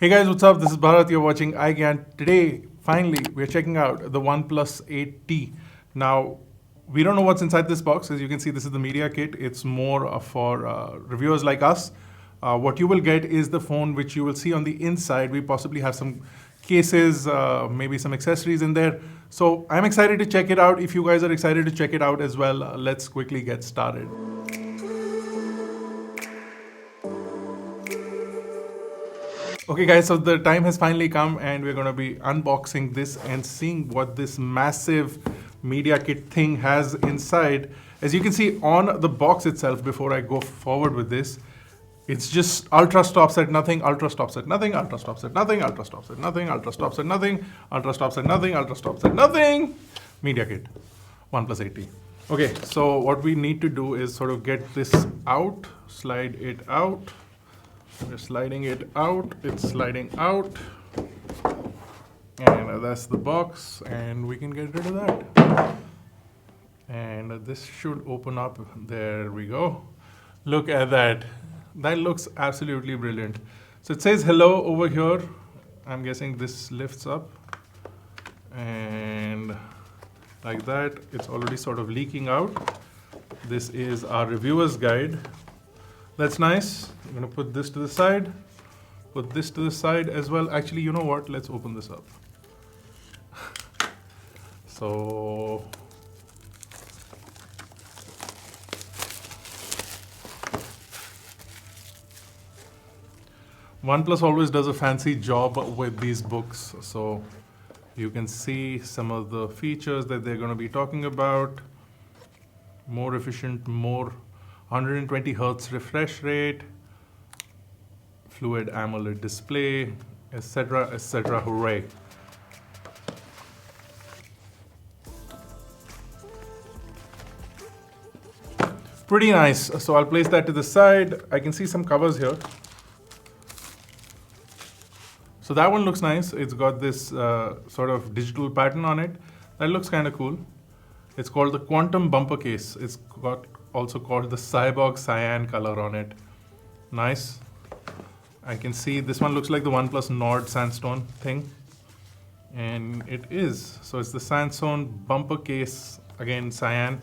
Hey guys, what's up? This is Bharat. You're watching iGyan. Today, finally, we're checking out the OnePlus 8T. Now, we don't know what's inside this box. As you can see, this is the media kit. It's more for reviewers like us. What you will get is the phone which you will see on the inside. We possibly have some cases, maybe some accessories in there. So I'm excited to check it out. If you guys are excited to check it out as well, let's quickly get started. Okay guys, so the time has finally come and we're going to be unboxing this and seeing what this massive media kit thing has inside. As you can see on the box itself, before I go forward with this, it's just ultra stops at nothing, ultra stops at nothing, ultra stops at nothing, ultra stops at nothing, ultra stops at nothing, ultra stops at nothing, ultra stops at nothing. Media kit, OnePlus 8T. Okay, so what we need to do is sort of get this out, slide it out. We're sliding it out, it's sliding out. And that's the box, and we can get rid of that. And this should open up. There we go. Look at that. That looks absolutely brilliant. So it says hello over here. I'm guessing this lifts up. And like that, it's already sort of leaking out. This is our reviewer's guide. That's nice. I'm going to put this to the side, put this to the side as well. Actually, you know what? Let's open this up. So, OnePlus always does a fancy job with these books. So, you can see some of the features that they're going to be talking about. More efficient, more 120 Hertz refresh rate, Fluid AMOLED display, etc., etc. Hooray. Pretty nice. So I'll place that to the side. I can see some covers here. So that one looks nice. It's got this sort of digital pattern on it. That looks kind of cool. It's called the Quantum Bumper Case. It's got also called the Cyborg Cyan color on it. Nice. I can see this one looks like the OnePlus Nord Sandstone thing. And it is. So it's the Sandstone bumper case, again cyan.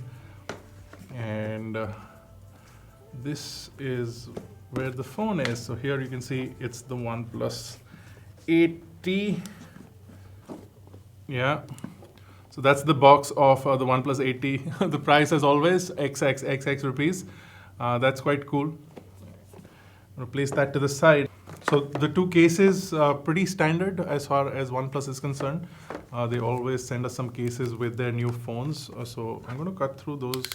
And this is where the phone is. So here you can see it's the OnePlus 8T. Yeah. So that's the box of the OnePlus 8T. The price as always, XXXX rupees. That's quite cool. I'm gonna place that to the side. So the two cases are pretty standard as far as OnePlus is concerned. They always send us some cases with their new phones. So I'm gonna cut through those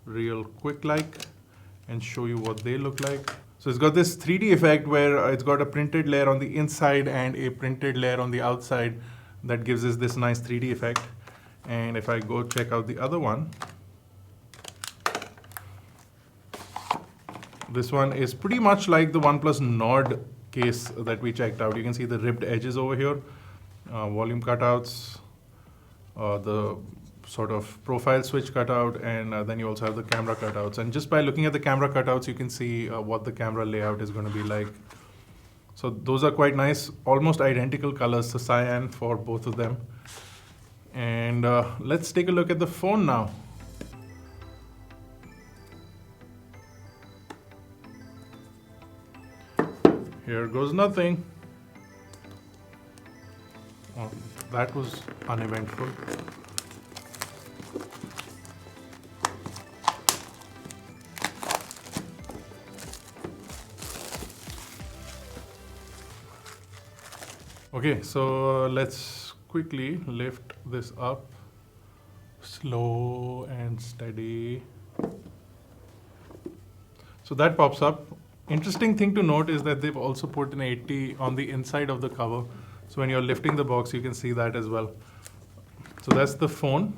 real quick and show you what they look like. So it's got this 3D effect where it's got a printed layer on the inside and a printed layer on the outside that gives us this nice 3D effect. And if I go check out the other one, this one is pretty much like the OnePlus Nord case that we checked out. You can see the ribbed edges over here, volume cutouts, the sort of profile switch cutout, and then you also have the camera cutouts. And just by looking at the camera cutouts, you can see what the camera layout is going to be like. So those are quite nice, almost identical colors, so cyan for both of them. And let's take a look at the phone now. Here goes nothing. Oh, that was uneventful. Okay, so let's quickly lift this up, slow and steady. So that pops up. Interesting thing to note is that they've also put an 8T on the inside of the cover. So when you're lifting the box, you can see that as well. So that's the phone.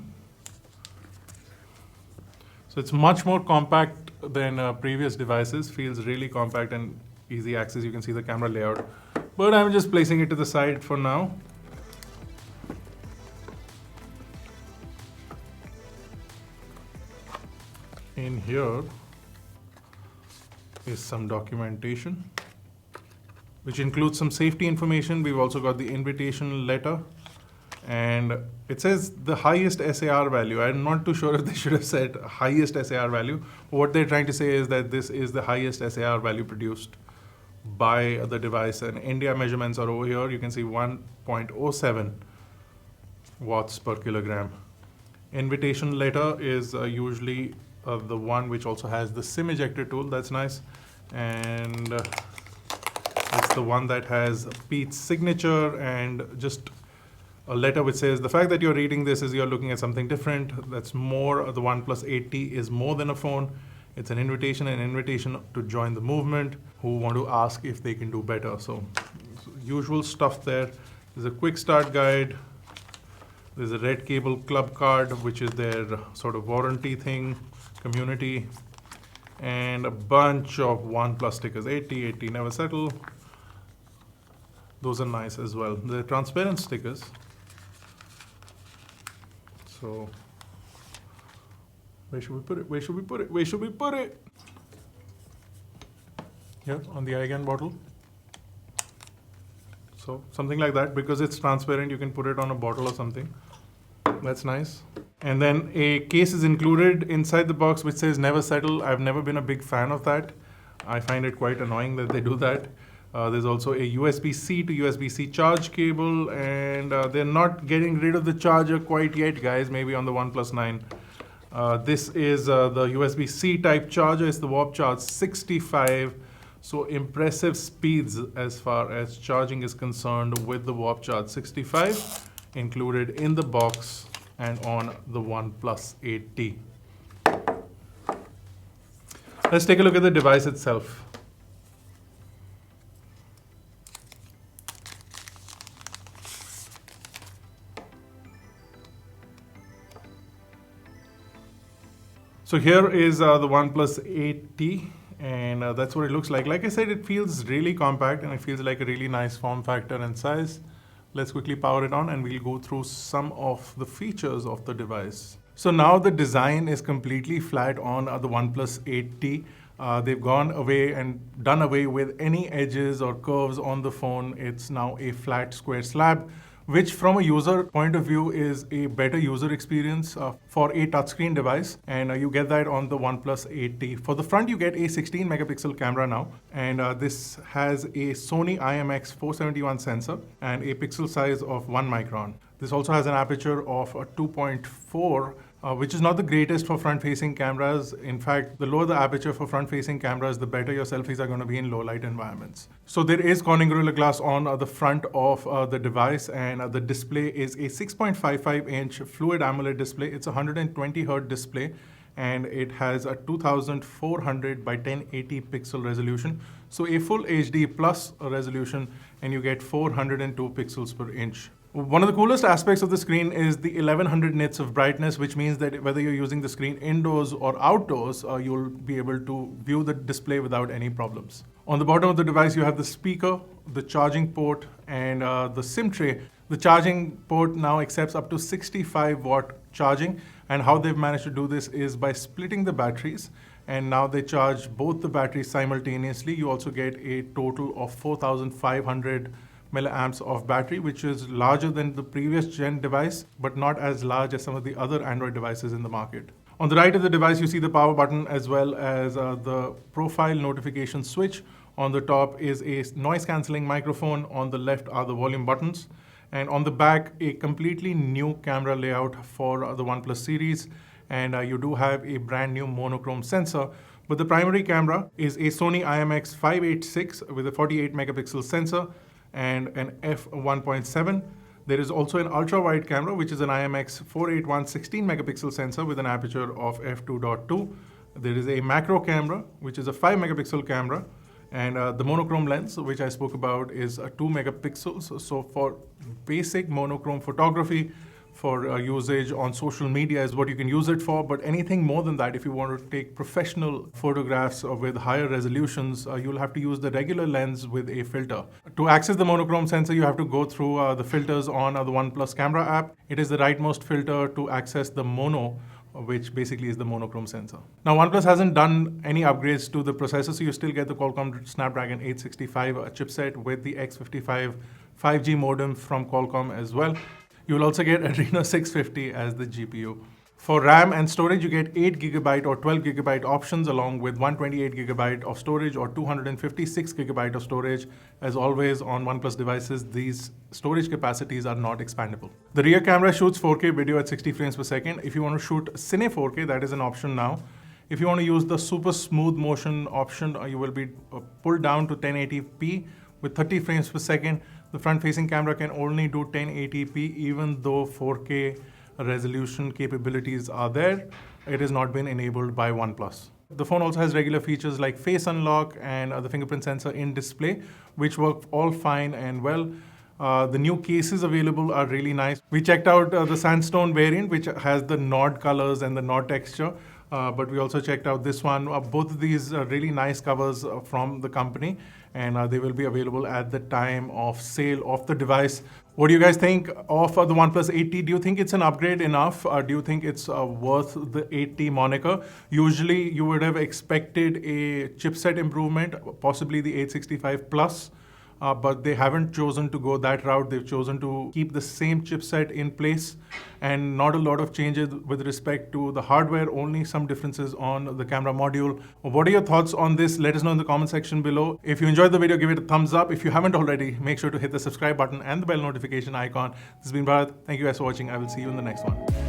So it's much more compact than previous devices. Feels really compact and easy access. You can see the camera layout. But I'm just placing it to the side for now. In here is some documentation. which includes some safety information. We've also got the invitation letter, and it says the highest SAR value. I'm not too sure if they should have said highest SAR value. What they're trying to say is that this is the highest SAR value produced by the device, and India measurements are over here. You can see 1.07 watts per kilogram. Invitation letter is usually the one which also has the SIM ejector tool. That's nice. And it's the one that has Pete's signature and just a letter which says the fact that you're reading this is you're looking at something different. That's more. The OnePlus 8T is more than a phone. It's an invitation to join the movement, who want to ask if they can do better. So usual stuff there. There's a quick start guide. There's a Red Cable Club card, which is their sort of warranty thing, community, and a bunch of OnePlus stickers. 80 never settle. Those are nice as well. They're transparent stickers. So where should we put it? Where should we put it? Where should we put it? Here on the iGan bottle. So something like that, because it's transparent, you can put it on a bottle or something. That's nice. And then a case is included inside the box which says never settle. I've never been a big fan of that. I find it quite annoying that they do that. There's also a USB-C to USB-C charge cable, and they're not getting rid of the charger quite yet, guys, maybe on the OnePlus 9. This is the USB-C type charger. It's the Warp Charge 65. So impressive speeds as far as charging is concerned with the Warp Charge 65 included in the box and on the OnePlus 8T. Let's take a look at the device itself. So here is the OnePlus 8T, and that's what it looks like. Like I said, it feels really compact and it feels like a really nice form factor and size. Let's quickly power it on and we'll go through some of the features of the device. So now the design is completely flat on the OnePlus 8T. They've gone away and done away with any edges or curves on the phone. It's now a flat square slab, which from a user point of view is a better user experience for a touchscreen device, and you get that on the OnePlus 8T. For the front, you get a 16 megapixel camera now, and this has a Sony IMX471 sensor and a pixel size of 1 micron. This also has an aperture of 2.4, which is not the greatest for front-facing cameras. In fact, the lower the aperture for front-facing cameras, the better your selfies are going to be in low-light environments. So there is Corning Gorilla Glass on the front of the device, and the display is a 6.55-inch Fluid AMOLED display. It's a 120 Hz display, and it has a 2400 by 1080 pixel resolution. So a full HD plus resolution, and you get 402 pixels per inch. One of the coolest aspects of the screen is the 1100 nits of brightness, which means that whether you're using the screen indoors or outdoors, you'll be able to view the display without any problems. On the bottom of the device, you have the speaker, the charging port, and the SIM tray. The charging port now accepts up to 65-watt charging, and how they've managed to do this is by splitting the batteries, and now they charge both the batteries simultaneously. You also get a total of 4,500 milliamps of battery, which is larger than the previous gen device, but not as large as some of the other Android devices in the market. On the right of the device, you see the power button as well as the profile notification switch. On the top is a noise cancelling microphone. On the left are the volume buttons. And on the back, a completely new camera layout for the OnePlus series. And you do have a brand new monochrome sensor. But the primary camera is a Sony IMX586 with a 48 megapixel sensor and an f1.7. There is also an ultra-wide camera, which is an IMX481 16 megapixel sensor with an aperture of f2.2. There is a macro camera, which is a 5 megapixel camera, and the monochrome lens, which I spoke about, is 2 megapixels. So for basic monochrome photography, for usage on social media is what you can use it for, but anything more than that, if you want to take professional photographs with higher resolutions, you'll have to use the regular lens with a filter. To access the monochrome sensor, you have to go through the filters on the OnePlus camera app. It is the rightmost filter to access the mono which basically is the monochrome sensor. Now, OnePlus hasn't done any upgrades to the processor, so you still get the Qualcomm Snapdragon 865 chipset with the X55 5G modem from Qualcomm as well. You will also get Adreno 650 as the GPU. For RAM and storage, you get 8GB or 12GB options along with 128GB of storage or 256GB of storage. As always on OnePlus devices, these storage capacities are not expandable. The rear camera shoots 4K video at 60 frames per second. If you want to shoot Cine 4K, that is an option now. If you want to use the super smooth motion option, you will be pulled down to 1080p with 30 frames per second. The front-facing camera can only do 1080p even though 4K resolution capabilities are there. It has not been enabled by OnePlus. The phone also has regular features like face unlock and the fingerprint sensor in display, which work all fine and well. The new cases available are really nice. We checked out the Sandstone variant, which has the Nod colors and the Nod texture. But we also checked out this one. Both of these are really nice covers from the company, and they will be available at the time of sale of the device. What do you guys think of the OnePlus 8T? Do you think it's an upgrade enough? Do you think it's worth the 8T moniker? Usually you would have expected a chipset improvement, possibly the 865 Plus. But they haven't chosen to go that route. They've chosen to keep the same chipset in place and not a lot of changes with respect to the hardware, only some differences on the camera module. What are your thoughts on this? Let us know in the comment section below. If you enjoyed the video, give it a thumbs up. If you haven't already, make sure to hit the subscribe button and the bell notification icon. This has been Bharat. Thank you guys for watching. I will see you in the next one.